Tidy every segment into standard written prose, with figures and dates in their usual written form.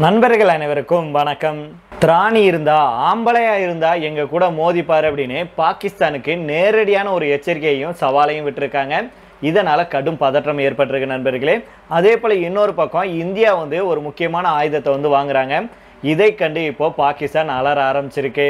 நண்பர்கள் அனைவருக்கும் வணக்கம். திராணி இருந்தா ஆம்பளையா இருந்தா எங்க கூட மோதிப்பாரு அப்படின்னு பாகிஸ்தானுக்கு நேரடியான ஒரு எச்சரிக்கையையும் சவாலையும் விட்டுருக்காங்க. இதனால கடும் பதற்றம் ஏற்பட்டிருக்கு நண்பர்களே. அதே போல இன்னொரு பக்கம் இந்தியா ஒரு முக்கியமான ஆயுதத்தை வாங்குறாங்க. இதை கண்டு இப்போ பாகிஸ்தான் அலற ஆரம்பிச்சிருக்கு.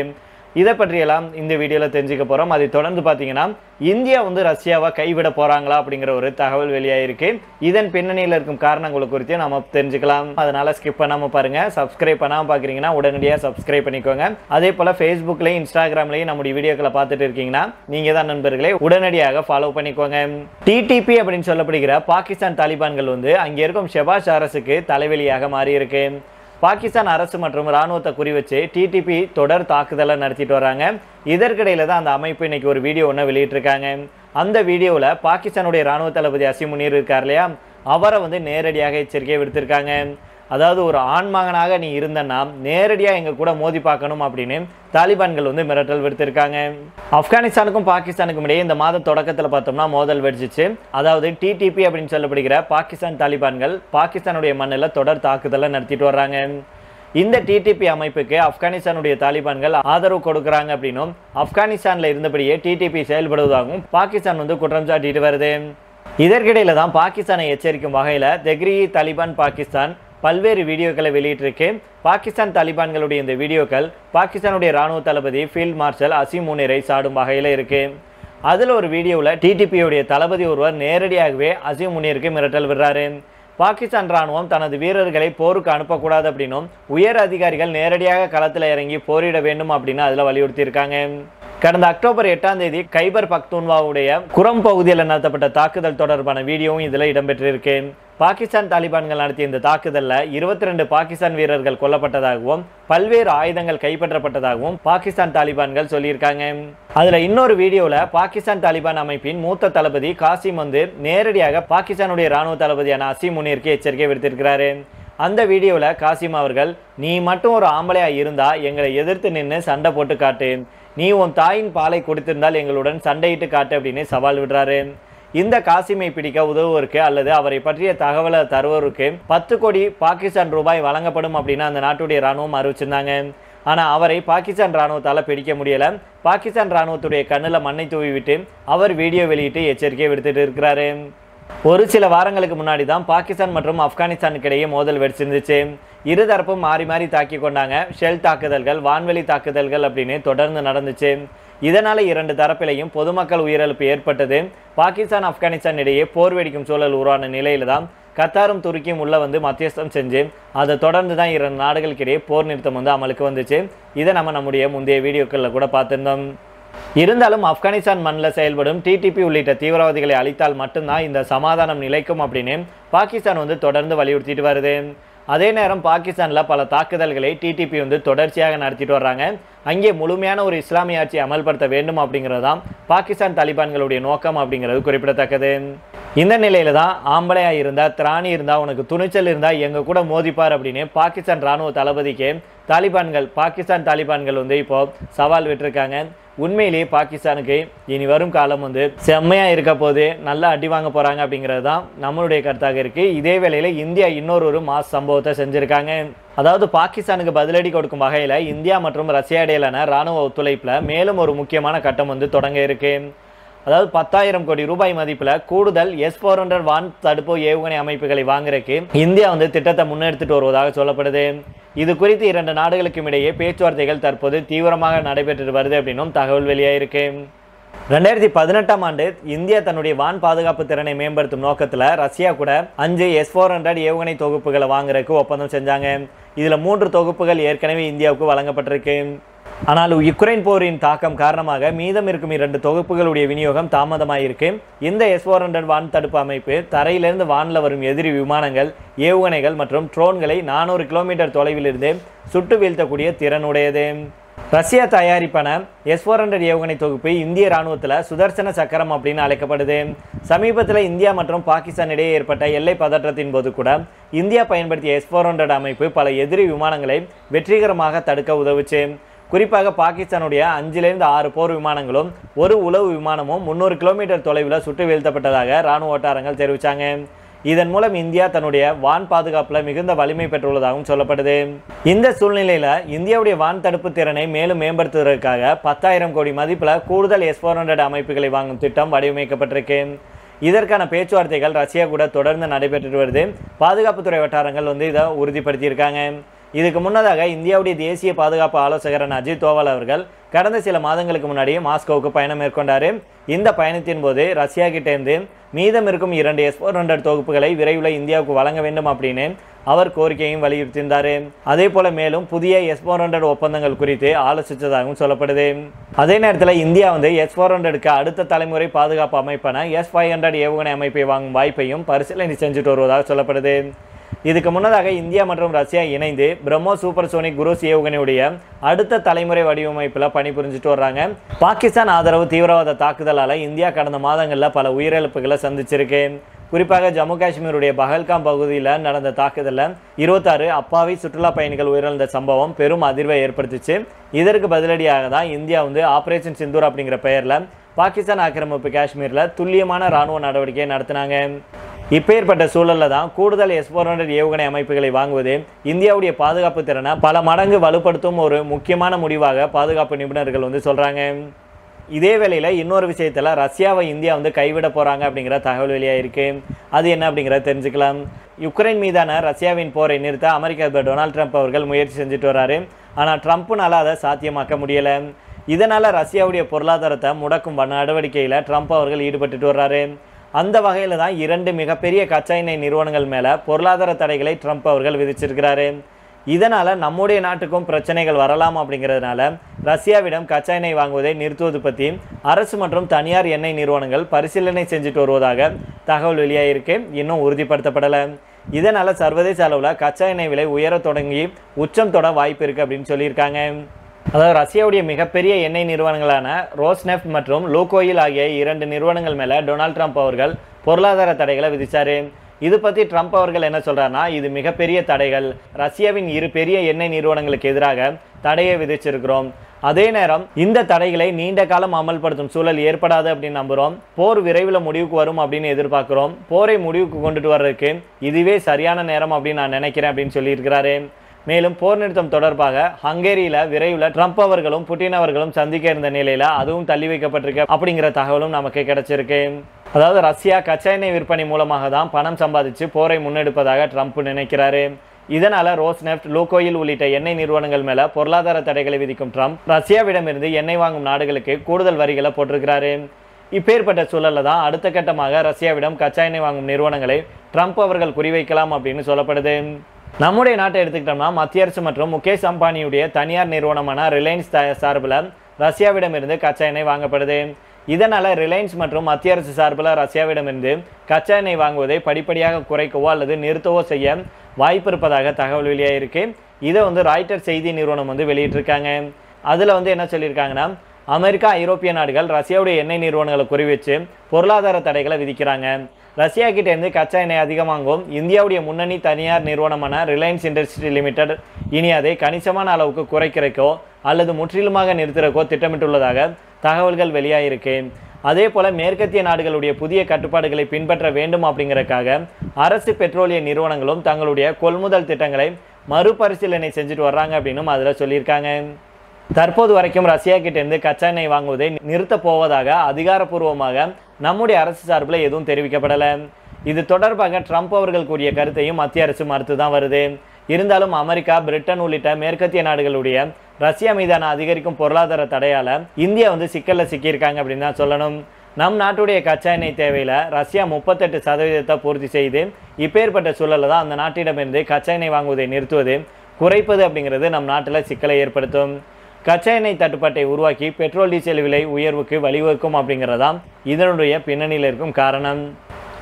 இதை பற்றியெல்லாம் இந்த வீடியோவில் தெரிஞ்சுக்க போகிறோம். அதை தொடர்ந்து பார்த்தீங்கன்னா இந்தியா ரஷ்யாவை கைவிட போகிறாங்களா அப்படிங்கிற ஒரு தகவல் வெளியாயிருக்கு. இதன் பின்னணியில் இருக்கும் காரணங்களை குறித்து நம்ம தெரிஞ்சுக்கலாம். அதனால ஸ்கிப் பண்ணாமல் பாருங்கள். சப்ஸ்கிரைப் பண்ணாமல் பார்க்குறீங்கன்னா உடனடியாக சப்ஸ்கிரைப் பண்ணிக்கோங்க. அதே போல் ஃபேஸ்புக்லேயும் இன்ஸ்டாகிராம்லேயும் நம்முடைய வீடியோக்களை பார்த்துட்டு இருக்கீங்கன்னா நீங்கள் தான் நண்பர்களே உடனடியாக ஃபாலோ பண்ணிக்கோங்க. டிடிபி அப்படின்னு சொல்லப்படுகிற பாகிஸ்தான் தாலிபான்கள் அங்கே இருக்கும் ஷெபாஸ் அரசுக்கு தலைவலியாக மாறியிருக்கு. பாகிஸ்தான் அரசு மற்றும் இராணுவத்தை குறிவச்சு டிடிபி தொடர் தாக்குதலை நடத்திட்டு வராங்க. இதற்கிடையில தான் அந்த அமைப்பு இன்னைக்கு ஒரு வீடியோ ஒன்று வெளியிட்டிருக்காங்க. அந்த வீடியோவில் பாகிஸ்தானுடைய இராணுவ தளபதி அசீம் முனீர் இருக்கார் இல்லையா, அவரை நேரடியாக எச்சரிக்கையை விடுத்திருக்காங்க. அதாவது ஒரு ஆண்மகனாக நீ இருந்தன்னா நேரடியாக எங்கள் கூட மோதி பார்க்கணும் அப்படின்னு தாலிபான்கள் மிரட்டல் விடுத்திருக்காங்க. ஆப்கானிஸ்தானுக்கும் பாகிஸ்தானுக்கும் இடையே இந்த மாத தொடக்கத்தில் பார்த்தோம்னா மோதல் வெடிச்சிச்சு. அதாவது டிடிபி அப்படின்னு சொல்லப்படுகிற பாகிஸ்தான் தாலிபான்கள் பாகிஸ்தானுடைய மண்ணில் தொடர் தாக்குதலை நடத்திட்டு வர்றாங்க. இந்த டிடிபி அமைப்புக்கு ஆப்கானிஸ்தானுடைய தாலிபான்கள் ஆதரவு கொடுக்குறாங்க அப்படின்னும் ஆப்கானிஸ்தானில் இருந்தபடியே டிடிபி செயல்படுவதாகவும் பாகிஸ்தான் குற்றம் சாட்டிட்டு வருது. இதற்கிடையில தான் பாகிஸ்தானை எச்சரிக்கும் வகையில் தெஹ்ரீக்-இ-தாலிபான் பாகிஸ்தான் பல்வேறு வீடியோக்களை வெளியிட்டிருக்கு. பாகிஸ்தான் தாலிபான்களுடைய இந்த வீடியோக்கள் பாகிஸ்தானுடைய இராணுவ தளபதி ஃபீல்ட் மார்ஷல் அசீம் முனீரை சாடும் வகையில் இருக்கு. அதில் ஒரு வீடியோவில் டிடிபியுடைய தளபதி ஒருவர் நேரடியாகவே அசீம் முனீருக்கு மிரட்டல் விடுறாரு. பாகிஸ்தான் இராணுவம் தனது வீரர்களை போருக்கு அனுப்பக்கூடாது அப்படின்னும் உயர் அதிகாரிகள் நேரடியாக களத்தில் இறங்கி போரிட வேண்டும் அப்படின்னு அதில் வலியுறுத்தியிருக்காங்க. கடந்த அக்டோபர் 8ஆம் தேதி கைபர் பக்துன்வாவுடைய குரம் பகுதியில் நடத்தப்பட்ட தாக்குதல் தொடர்பான வீடியோவும் இதில் இடம்பெற்றிருக்கு. பாகிஸ்தான் தாலிபான்கள் நடத்திய இந்த தாக்குதலில் 22 பாகிஸ்தான் வீரர்கள் கொல்லப்பட்டதாகவும் பல்வேறு ஆயுதங்கள் கைப்பற்றப்பட்டதாகவும் பாகிஸ்தான் தாலிபான்கள் சொல்லியிருக்காங்க. அதில் இன்னொரு வீடியோவில் பாகிஸ்தான் தாலிபான் அமைப்பின் மூத்த தளபதி காசிம் நேரடியாக பாகிஸ்தானுடைய இராணுவ தளபதியான அசீம் முனீருக்கு எச்சரிக்கை விடுத்திருக்கிறாரு. அந்த வீடியோவில் காசிம் அவர்கள், நீ மட்டும் ஒரு ஆம்பளையா இருந்தா எங்களை எதிர்த்து நின்று சண்டை போட்டு காட்டு, நீ உன் தாயின் பாலை கொடுத்திருந்தால் எங்களுடன் சண்டையிட்டு காட்டு அப்படின்னு சவால் விடுறாரு. இந்த காசிமை பிடிக்க உதவுவதற்கு அல்லது அவரை பற்றிய தகவலை தருவதற்கு 10 கோடி பாகிஸ்தான் ரூபாய் வழங்கப்படும் அப்படின்னு அந்த நாட்டுடைய இராணுவம் அறிவிச்சிருந்தாங்க. ஆனால் அவரை பாகிஸ்தான் இராணுவத்தால் பிடிக்க முடியலை. பாகிஸ்தான் இராணுவத்துடைய கண்ணில் மண்ணை தூவி விட்டு அவர் வீடியோ வெளியிட்டு எச்சரிக்கை விடுத்துட்டு இருக்கிறாரு. ஒரு சில வாரங்களுக்கு முன்னாடி தான் பாகிஸ்தான் மற்றும் ஆப்கானிஸ்தானுக்கு இடையே மோதல் வெடிச்சிருந்துச்சு. இருதரப்பும் மாறி மாறி தாக்கி கொண்டாங்க. ஷெல் தாக்குதல்கள், வான்வெளி தாக்குதல்கள் அப்படின்னு தொடர்ந்து நடந்துச்சு. இதனால இரண்டு தரப்பிலையும் பொதுமக்கள் உயிரிழப்பு ஏற்பட்டது. பாகிஸ்தான் ஆப்கானிஸ்தான் இடையே போர் வெடிக்கும் சூழல் உருவான நிலையில தான் கத்தாரும் துருக்கியும் உள்ள மத்தியஸ்தம் செஞ்சு அதை தொடர்ந்து தான் இரண்டு நாடுகளுக்கிடையே போர் நிறுத்தம் அமலுக்கு வந்துச்சு. இதை நம்முடைய முந்தைய வீடியோக்களில் கூட பார்த்துருந்தோம். இருந்தாலும் ஆப்கானிஸ்தான் மண்ணில் செயல்படும் டிடிபி உள்ளிட்ட தீவிரவாதிகளை அழித்தால் மட்டும்தான் இந்த சமாதானம் நிலைக்கும் அப்படின்னு பாகிஸ்தான் தொடர்ந்து வலியுறுத்திட்டு வருது. அதே நேரம் பாகிஸ்தானில் பல தாக்குதல்களை டிடிபி தொடர்ச்சியாக நடத்திட்டு வர்றாங்க. அங்கே முழுமையான ஒரு இஸ்லாமிய ஆட்சி அமல்படுத்த வேண்டும் அப்படிங்கிறது தான் பாகிஸ்தான் தாலிபான்களுடைய நோக்கம் அப்படிங்கிறது குறிப்பிடத்தக்கது. இந்த நிலையில தான் ஆம்பளையா இருந்தா, திராணி இருந்தா, உனக்கு துணிச்சல் இருந்தா எங்க கூட மோதிப்பார் அப்படின்னு பாகிஸ்தான் இராணுவ தளபதிக்கு பாகிஸ்தான் தாலிபான்கள் இப்போ சவால் விட்டுருக்காங்க. உண்மையிலேயே பாகிஸ்தானுக்கு இனி வரும் காலம் செம்மையா இருக்க போது, நல்லா அடி வாங்க போறாங்க அப்படிங்கிறது தான் நம்மளுடைய கருத்தாக இருக்கு. இதே வேளையில இந்தியா இன்னொரு மாஸ் சம்பவத்தை செஞ்சிருக்காங்க. அதாவது பாகிஸ்தானுக்கு பதிலடி கொடுக்கும் வகையில இந்தியா மற்றும் ரஷ்யா இடையிலான இராணுவ ஒத்துழைப்புல மேலும் ஒரு முக்கியமான கட்டம் தொடங்க இருக்கு. அதாவது 10,000 கோடி ரூபாய் மதிப்புல கூடுதல் S-400 வான் தடுப்பு ஏவுகணை அமைப்புகளை வாங்குறதுக்கு இந்தியா திட்டத்தை முன்னெடுத்துட்டு வருவதாக சொல்லப்படுது. இது குறித்து இரண்டு நாடுகளுக்கும் இடையே பேச்சுவார்த்தைகள் தற்போது தீவிரமாக நடைபெற்று வருது அப்படின்னும் தகவல் வெளியாயிருக்கு. 2018ஆம் ஆண்டு இந்தியா தன்னுடைய வான் பாதுகாப்பு திறனை மேம்படுத்தும் நோக்கத்தில் ரஷ்யா கூட 5 S-400 ஏவுகணை தொகுப்புகளை வாங்குறதுக்கு ஒப்பந்தம் செஞ்சாங்க. இதுல 3 தொகுப்புகள் ஏற்கனவே இந்தியாவுக்கு வழங்கப்பட்டிருக்கு. ஆனால் யுக்ரைன் போரின் தாக்கம் காரணமாக மீதம் இருக்கும் 2 தொகுப்புகளுடைய விநியோகம் தாமதமாயிருக்கு. இந்த S-400 வான் தடுப்பு அமைப்பு தரையிலிருந்து வானில் வரும் எதிரி விமானங்கள், ஏவுகணைகள் மற்றும் ட்ரோன்களை 400 கிலோமீட்டர் தொலைவில் இருந்து சுட்டு வீழ்த்தக்கூடிய திறனுடையது. ரஷ்யா தயாரிப்பான S-400 ஏவுகணை தொகுப்பு இந்திய இராணுவத்தில் சுதர்சன சக்கரம் அப்படின்னு அழைக்கப்படுது. சமீபத்தில் இந்தியா மற்றும் பாகிஸ்தான் இடையே ஏற்பட்ட எல்லை பதற்றத்தின் போது கூட இந்தியா பயன்படுத்திய S-400 அமைப்பு பல எதிரி விமானங்களை வெற்றிகரமாக தடுக்க உதவுச்சு. குறிப்பாக பாகிஸ்தானுடைய 5லிருந்து 6 போர் விமானங்களும் ஒரு உளவு விமானமும் 300 கிலோமீட்டர் தொலைவில் சுட்டு வீழ்த்தப்பட்டதாக இராணுவ வட்டாரங்கள் தெரிவித்தாங்க. இதன் மூலம் இந்தியா தன்னுடைய வான் பாதுகாப்பில் மிகுந்த வலிமை பெற்றுள்ளதாகவும் சொல்லப்படுது. இந்த சூழ்நிலையில் இந்தியாவுடைய வான் தடுப்பு திறனை மேலும் மேம்படுத்துவதற்காக 10,000 கோடி மதிப்பில் கூடுதல் S-400 அமைப்புகளை வாங்கும் திட்டம் வடிவமைக்கப்பட்டிருக்கு. இதற்கான பேச்சுவார்த்தைகள் ரஷ்யா கூட தொடர்ந்து நடைபெற்று வருது. பாதுகாப்புத்துறை வட்டாரங்கள் இதை உறுதிப்படுத்தியிருக்காங்க. இதுக்கு முன்னதாக இந்தியாவுடைய தேசிய பாதுகாப்பு ஆலோசகர் அஜித் தோவல் அவர்கள் கடந்த சில மாதங்களுக்கு முன்னாடி மாஸ்கோவுக்கு பயணம் மேற்கொண்டார். இந்த பயணத்தின் போது ரஷ்யா கிட்டேருந்து மீதம் இருக்கும் 2 S-400 தொகுப்புகளை விரைவில் இந்தியாவுக்கு வழங்க வேண்டும் அப்படின்னு அவர் கோரிக்கையும் வலியுறுத்தியிருந்தார். அதே போல மேலும் புதிய S-400 ஒப்பந்தங்கள் குறித்து ஆலோசித்ததாகவும் சொல்லப்படுது. அதே நேரத்தில் இந்தியா S-400க்கு அடுத்த தலைமுறை பாதுகாப்பு அமைப்பான S-500 ஏவுகணை அமைப்பை வாங்கும் வாய்ப்பையும் பரிசீலனை செஞ்சுட்டு வருவதாக சொல்லப்படுது. இதுக்கு முன்னதாக இந்தியா மற்றும் ரஷ்யா இணைந்து பிரம்மோஸ் சூப்பர்சோனிக் குரூஸ் ஏவுகணையுடைய அடுத்த தலைமுறை வடிவமைப்பில் பணிபுரிஞ்சிட்டு வர்றாங்க. பாகிஸ்தான் ஆதரவு தீவிரவாத தாக்குதலால் இந்தியா கடந்த மாதங்களில் பல உயிரிழப்புகளை சந்திச்சிருக்கு. குறிப்பாக ஜம்மு காஷ்மீருடைய பஹல்காம் பகுதியில் நடந்த தாக்குதலில் 26 அப்பாவி சுற்றுலா பயணிகள் உயிரிழந்த சம்பவம் பெரும் அதிர்வை ஏற்படுத்திச்சு. இதற்கு பதிலடியாக தான் இந்தியா ஆபரேஷன் சிந்தூர் அப்படிங்கிற பெயரில் பாகிஸ்தான் ஆக்கிரமிப்பு காஷ்மீரில் துல்லியமான இராணுவ நடவடிக்கையை நடத்தினாங்க. இப்பேற்பட்ட சூழலில் தான் கூடுதல் S-400 ஏவுகணை அமைப்புகளை வாங்குவது இந்தியாவுடைய பாதுகாப்பு திறனை பல மடங்கு வலுப்படுத்தும் ஒரு முக்கியமான முடிவாக பாதுகாப்பு நிபுணர்கள் சொல்கிறாங்க. இதே வேளையில் இன்னொரு விஷயத்தில் ரஷ்யாவை இந்தியா கைவிட போகிறாங்க அப்படிங்கிற தகவல் வெளியாயிருக்கு. அது என்ன அப்படிங்கிறத தெரிஞ்சுக்கலாம். யுக்ரைன் மீதான ரஷ்யாவின் போரை நிறுத்த அமெரிக்க அதிபர் டொனால்ட் ட்ரம்ப் அவர்கள் முயற்சி செஞ்சுட்டு வர்றாரு. ஆனால் ட்ரம்ப்னால அதை சாத்தியமாக்க முடியலை. இதனால் ரஷ்யாவுடைய பொருளாதாரத்தை முடக்கும் நடவடிக்கையில் ட்ரம்ப் அவர்கள் ஈடுபட்டு வர்றாரு. அந்த வகையில் தான் 2 மிகப்பெரிய கச்சா எண்ணெய் நிறுவனங்கள் மேலே பொருளாதார தடைகளை ட்ரம்ப் அவர்கள் விதிச்சிருக்கிறாரு. இதனால் நம்முடைய நாட்டுக்கும் பிரச்சனைகள் வரலாம் அப்படிங்கிறதுனால ரஷ்யாவிடம் கச்சா எண்ணெய் வாங்குவதை நிறுத்துவது பற்றி அரசு மற்றும் தனியார் எண்ணெய் நிறுவனங்கள் பரிசீலனை செஞ்சுட்டு வருவதாக தகவல் வெளியாகிருக்கு. இன்னும் உறுதிப்படுத்தப்படலை. இதனால் சர்வதேச அளவில் கச்சா எண்ணெய் விலை உயர தொடங்கி உச்சம் தொட வாய்ப்பு இருக்குது அப்படின்னு சொல்லியிருக்காங்க. அதாவது ரஷ்யாவுடைய மிகப்பெரிய எண்ணெய் நிறுவனங்களான ரோஸ்நெஃப்ட் மற்றும் லூகோயில் ஆகிய 2 நிறுவனங்கள் மேலே டொனால்ட் ட்ரம்ப் அவர்கள் பொருளாதார தடைகளை விதித்தார். இது பற்றி ட்ரம்ப் அவர்கள் என்ன சொல்கிறாருன்னா, இது மிகப்பெரிய தடைகள், ரஷ்யாவின் 2 பெரிய எண்ணெய் நிறுவனங்களுக்கு எதிராக தடையை விதிச்சிருக்கிறோம். அதே நேரம் இந்த தடைகளை நீண்ட காலம் அமல்படுத்தும் சூழல் ஏற்படாது அப்படின்னு நம்புகிறோம். போர் விரைவில் முடிவுக்கு வரும் அப்படின்னு எதிர்பார்க்குறோம். போரை முடிவுக்கு கொண்டுட்டு வர்றதுக்கு இதுவே சரியான நேரம் அப்படின்னு நான் நினைக்கிறேன் அப்படின்னு சொல்லியிருக்கிறாரு. மேலும் போர் நிறுத்தம் தொடர்பாக ஹங்கேரியில் விரைவில் ட்ரம்ப் அவர்களும் புட்டின் அவர்களும் சந்திக்க இருந்த நிலையில் அதுவும் தள்ளி வைக்கப்பட்டிருக்கு அப்படிங்கிற தகவலும் நமக்கு கிடைச்சிருக்கு. அதாவது ரஷ்யா கச்சா எண்ணெய் விற்பனை மூலமாக தான் பணம் சம்பாதிச்சு போரை முன்னெடுப்பதாக ட்ரம்ப் நினைக்கிறாரு. இதனால் ரோஸ்நெஃப்ட், லூகோயில் உள்ளிட்ட எண்ணெய் நிறுவனங்கள் மேலே பொருளாதார தடைகளை விதிக்கும் ட்ரம்ப் ரஷ்யாவிடமிருந்து எண்ணெய் வாங்கும் நாடுகளுக்கு கூடுதல் வரிகளை போட்டிருக்கிறாரு. இப்பேற்பட்ட சூழலில் தான் அடுத்த கட்டமாக ரஷ்யாவிடம் கச்சா எண்ணெய் வாங்கும் நிறுவனங்களை ட்ரம்ப் அவர்கள் குறிவைக்கலாம் அப்படின்னு சொல்லப்படுது. நம்முடைய நாட்டை எடுத்துக்கிட்டோம்னா மத்திய அரசு மற்றும் முகேஷ் அம்பானியுடைய தனியார் நிறுவனமான ரிலையன்ஸ் சார்பில் ரஷ்யாவிடமிருந்து கச்சா எண்ணெய் வாங்கப்படுது. இதனால் ரிலையன்ஸ் மற்றும் மத்திய அரசு சார்பில் ரஷ்யாவிடமிருந்து கச்சா எண்ணெய் வாங்குவதை படிப்படியாக குறைக்கவோ அல்லது நிறுத்தவோ செய்ய வாய்ப்பு இருப்பதாக தகவல் வெளியாகிருக்கு. இதை ராய்ட்டர் செய்தி நிறுவனம் வெளியிட்டிருக்காங்க. அதில் என்ன சொல்லியிருக்காங்கன்னா, அமெரிக்கா, ஐரோப்பிய நாடுகள் ரஷ்யாவுடைய எண்ணெய் நிறுவனங்களை குறிவச்சு பொருளாதார தடைகளை விதிக்கிறாங்க. ரஷ்யா கிட்டேருந்து கச்சா எண்ணெய் அதிகமாகும் இந்தியாவுடைய முன்னணி தனியார் நிறுவனமான ரிலையன்ஸ் இண்டஸ்ட்ரி லிமிடெட் இனி அதை கணிசமான அளவுக்கு குறைக்கிறக்கோ அல்லது முற்றிலுமாக நிறுத்துறக்கோ திட்டமிட்டுள்ளதாக தகவல்கள் வெளியாகிருக்கு. அதே போல மேற்கத்திய நாடுகளுடைய புதிய கட்டுப்பாடுகளை பின்பற்ற வேண்டும் அப்படிங்கிறதுக்காக அரசு பெட்ரோலிய நிறுவனங்களும் தங்களுடைய கொள்முதல் திட்டங்களை மறுபரிசீலனை செஞ்சுட்டு வர்றாங்க அப்படின்னு அதில் சொல்லியிருக்காங்க. தற்போது வரைக்கும் ரஷ்யா கிட்டேருந்து கச்சா எண்ணெய் வாங்குவதை நிறுத்தப் போவதாக அதிகாரப்பூர்வமாக நம்முடைய அரசு சார்பில் எதுவும் தெரிவிக்கப்படலை. இது தொடர்பாக ட்ரம்ப் அவர்கள் கூறிய கருத்தையும் மத்திய அரசு மறுத்து தான் வருது. இருந்தாலும் அமெரிக்கா, பிரிட்டன் உள்ளிட்ட மேற்கத்திய நாடுகளுடைய ரஷ்யா மீதான அதிகரிக்கும் பொருளாதார தடையால் இந்தியா சிக்கலில் சிக்கியிருக்காங்க அப்படின்னு தான் சொல்லணும். நம் நாட்டுடைய கச்சா எண்ணெய் தேவையில் ரஷ்யா 38% பூர்த்தி செய்து இப்பேற்பட்ட சூழலில் தான் அந்த நாட்டிடமிருந்து கச்சா எண்ணெய் வாங்குவதை நிறுத்துவது, குறைப்பது அப்படிங்கிறது நம் நாட்டில் சிக்கலை ஏற்படுத்தும். கச்சா எண்ணெய் தட்டுப்பாட்டை உருவாக்கி பெட்ரோல் டீசல் விலை உயர்வுக்கு வழிவகுக்கும் அப்படிங்கிறதான் இதனுடைய பின்னணியில் இருக்கும் காரணம்.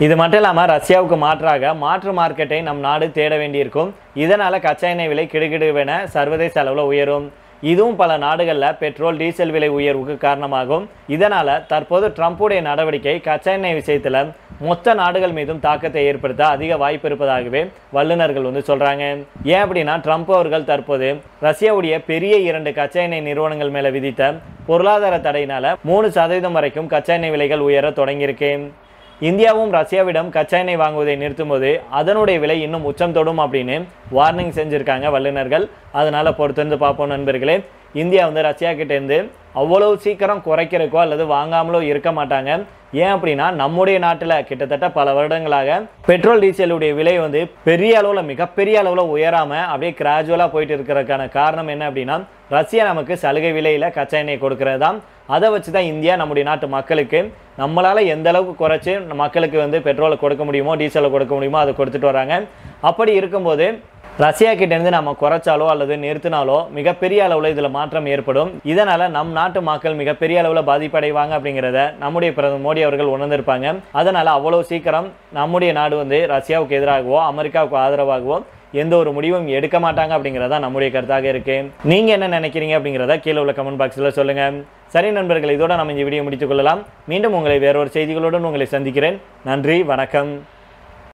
இது மட்டும் இல்லாமல் ரஷ்யாவுக்கு மாற்றாக மாற்று மார்க்கெட்டை நம் நாடு தேட வேண்டியிருக்கும். இதனால் கச்சா எண்ணெய் விலை கிடுகிடுவென சர்வதேச அளவில் உயரும். இதுவும் பல நாடுகளில் பெட்ரோல் டீசல் விலை உயர்வுக்கு காரணமாகும். இதனால் தற்போது ட்ரம்ப்புடைய நடவடிக்கை கச்சா எண்ணெய் விஷயத்தில் மொத்த நாடுகள் மீதும் தாக்கத்தை ஏற்படுத்த அதிக வாய்ப்பு இருப்பதாகவே வல்லுநர்கள் சொல்கிறாங்க. ஏன் அப்படின்னா ட்ரம்ப் அவர்கள் தற்போது ரஷ்யாவுடைய பெரிய 2 கச்சா எண்ணெய் நிறுவனங்கள் மேலே விதித்த பொருளாதார தடையினால் 3% வரைக்கும் கச்சா எண்ணெய் விலைகள் உயர தொடங்கியிருக்கு. இந்தியாவும் ரஷ்யாவிடம் கச்சா எண்ணெய் வாங்குவதை நிறுத்தும்போது அதனுடைய விலை இன்னும் உச்சம் தொடும் அப்படின்னு வார்னிங் செஞ்சுருக்காங்க வல்லுநர்கள். அதனால் பொறுத்திருந்து பார்ப்போம் நண்பர்களே. இந்தியா ரஷ்யா கிட்டேருந்து அவ்வளவு சீக்கிரம் குறைக்கிறக்கோ அல்லது வாங்காமலோ இருக்க மாட்டாங்க. ஏன் அப்படின்னா நம்முடைய நாட்டில் கிட்டத்தட்ட பல வருடங்களாக பெட்ரோல் டீசலுடைய விலை பெரிய அளவில் மிகப்பெரிய அளவில் உயராமல் அப்படியே கிராஜுவலாக போயிட்டு இருக்கிறதுக்கான காரணம் என்ன அப்படின்னா ரஷ்யா நமக்கு சலுகை விலையில் கச்சா எண்ணெய் கொடுக்கறது தான். அதை வச்சு தான் இந்தியா நம்முடைய நாட்டு மக்களுக்கு நம்மளால் எந்த அளவுக்கு குறைச்சி மக்களுக்கு பெட்ரோலை கொடுக்க முடியுமோ டீசலை கொடுக்க முடியுமோ அதை கொடுத்துட்டு வராங்க. அப்படி இருக்கும்போது ரஷ்யா கிட்டேருந்து நம்ம குறைச்சாலோ அல்லது நிறுத்தினாலோ மிகப்பெரிய அளவில் இதில் மாற்றம் ஏற்படும். இதனால் நம் நாட்டு மக்கள் மிகப்பெரிய அளவில் பாதிப்படைவாங்க அப்படிங்கிறத நம்முடைய பிரதமர் மோடி அவர்கள் உணர்ந்திருப்பாங்க. அதனால் அவ்வளோ சீக்கிரம் நம்முடைய நாடு ரஷ்யாவுக்கு எதிராகவோ அமெரிக்காவுக்கு ஆதரவாகவோ எந்த ஒரு முடிவும் எடுக்க மாட்டாங்க அப்படிங்கிறதா நம்முடைய கருத்தாக இருக்கு. நீங்கள் என்ன நினைக்கிறீங்க அப்படிங்கிறத கீழே உள்ள கமெண்ட் பாக்ஸில் சொல்லுங்கள். சரி நண்பர்கள், இதோட நம்ம இந்த வீடியோ முடித்துக் கொள்ளலாம். மீண்டும் உங்களை வேறொரு செய்திகளுடன் உங்களை சந்திக்கிறேன். நன்றி, வணக்கம்.